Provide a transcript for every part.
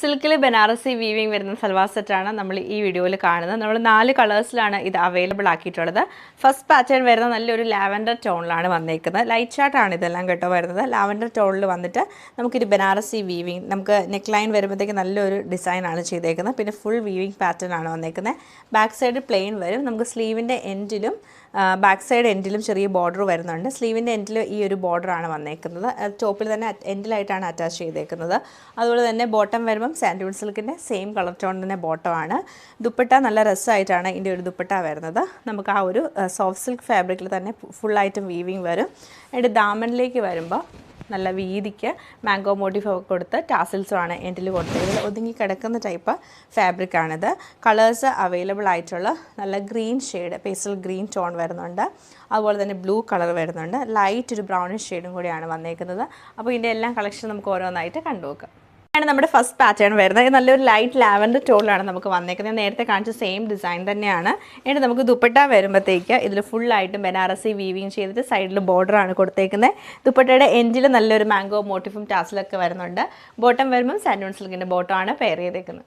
സിൽക്കിൽ ബനാറസി വീവിങ് വരുന്ന സൽവാർ സെറ്റാണ് നമ്മൾ ഈ വീഡിയോയിൽ കാണുന്നത്. നമ്മൾ 4 കളേഴ്സിലാണ് ഇത് അവൈലബിൾ ആക്കിയിട്ടുള്ളത്. ഫസ്റ്റ് പാറ്റേൺ വരുന്ന നല്ലൊരു ലാവൻഡർ ടോണിലാണ് വന്നേക്കുന്നത്. ലൈറ്റ് ചാർട്ടാണ് ഇതെല്ലാം കേട്ടോ വരുന്നത്. ലാവൻഡർ ടോണിൽ വന്നിട്ട് നമുക്കിത് ബനാറസി വീവിങ്, നമുക്ക് നെക്ക് ലൈൻ വരുമ്പോഴത്തേക്ക് നല്ലൊരു ഡിസൈനാണ് ചെയ്തേക്കുന്നത്. പിന്നെ ഫുൾ വീവിങ് പാറ്റേൺ ആണ് വന്നേക്കുന്നത്. ബാക്ക് സൈഡ് പ്ലെയിൻ വരും. നമുക്ക് സ്ലീവിൻ്റെ എൻഡിലും ബാക്ക് സൈഡ് എൻഡിലും ചെറിയ ബോർഡർ വരുന്നുണ്ട്. സ്ലീവിൻ്റെ എൻഡിൽ ഈ ഒരു ബോർഡറാണ് വന്നേക്കുന്നത്. ടോപ്പിൽ തന്നെ എൻഡിലായിട്ടാണ് അറ്റാച്ച് ചെയ്തേക്കുന്നത്. അതുപോലെ തന്നെ ബോട്ടം വരുമ്പം സാൻഡൂൺ സിൽക്കിൻ്റെ സെയിം കളർ ടോൺ തന്നെ ബോട്ടമാണ്. ദുപ്പട്ട നല്ല രസമായിട്ടാണ് ഇതിൻ്റെ ഒരു ദുപ്പട്ട വരുന്നത്. നമുക്ക് ആ ഒരു സോഫ്റ്റ് സിൽക്ക് ഫാബ്രിക്കിൽ തന്നെ ഫുള്ളായിട്ടും വീവിങ് വരും. അതിൻ്റെ ദാമനിലേക്ക് വരുമ്പോൾ നല്ല വീതിക്ക് മാംഗോ മോട്ടീഫ് ഒക്കെ കൊടുത്ത് ടാസിൽസുമാണ് എൻഡിൽ കൊടുത്തത്. ഒതുങ്ങി കിടക്കുന്ന ടൈപ്പ് ഫാബ്രിക്കാണിത്. കളേഴ്സ് അവൈലബിൾ ആയിട്ടുള്ള നല്ല green shade, pastel green tone വരുന്നുണ്ട്. അതുപോലെ തന്നെ ബ്ലൂ കളർ വരുന്നുണ്ട്. ലൈറ്റ് ഒരു ബ്രൗണിഷ് ഷെയ്ഡും കൂടിയാണ് വന്നേക്കുന്നത്. അപ്പോൾ ഇതിൻ്റെ എല്ലാം കളക്ഷൻ നമുക്ക് ഓരോന്നായിട്ട് കണ്ടുനോക്കാം. ആണ് നമ്മുടെ ഫസ്റ്റ് പാറ്റേൺ വരുന്നത്. നല്ലൊരു ലൈറ്റ് ലാവൻഡർ ടോണിലാണ് നമുക്ക് വന്നേക്കുന്നത്. നേരത്തെ കാണിച്ച സെയിം ഡിസൈൻ തന്നെയാണ്. എന്നിട്ട് നമുക്ക് ദുപ്പട്ട വരുമ്പോഴത്തേക്ക് ഇതിൽ ഫുള്ളായിട്ടും ബനാറസി വീവിങ് ചെയ്തിട്ട് സൈഡിൽ ബോർഡറാണ് കൊടുത്തേക്കുന്നത്. ദുപ്പട്ടയുടെ എൻഡിൽ നല്ലൊരു മാംഗോ മോട്ടീഫും ടാസിലൊക്കെ വരുന്നുണ്ട്. ബോട്ടം വരുമ്പം സാൻഡൂൺ സിൽക്കിൻ്റെ ബോട്ടമാണ് പെയർ ചെയ്തേക്കുന്നത്.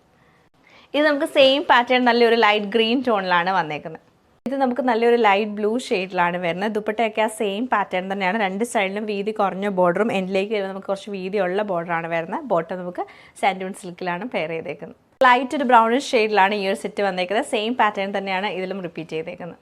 ഇത് നമുക്ക് സെയിം പാറ്റേൺ നല്ലൊരു ലൈറ്റ് ഗ്രീൻ ടോണിലാണ് വന്നേക്കുന്നത്. ഇത് നമുക്ക് നല്ലൊരു ലൈറ്റ് ബ്ലൂ ഷെയ്ഡിലാണ് വരുന്നത്. ദുപ്പട്ടയൊക്കെ ആ സെയിം പാറ്റേൺ തന്നെയാണ്. രണ്ട് സൈഡിലും വീതി കുറഞ്ഞ ബോർഡറും എൻഡിലേക്ക് വരുമ്പോൾ നമുക്ക് കുറച്ച് വീതിയുള്ള ബോർഡറാണ് വരുന്നത്. ബോട്ടം നമുക്ക് സാൻഡൂൺ സിൽക്കിലാണ് പെയർ ചെയ്തേക്കുന്നത്. ലൈറ്റ് ഒരു ബ്രൗണിഷ് ഷെയ്ഡിലാണ് ഈ ഒരു സെറ്റ് വന്നേക്കുന്നത്. സെയിം പാറ്റേൺ തന്നെയാണ് ഇതിലും റിപ്പീറ്റ് ചെയ്തേക്കുന്നത്.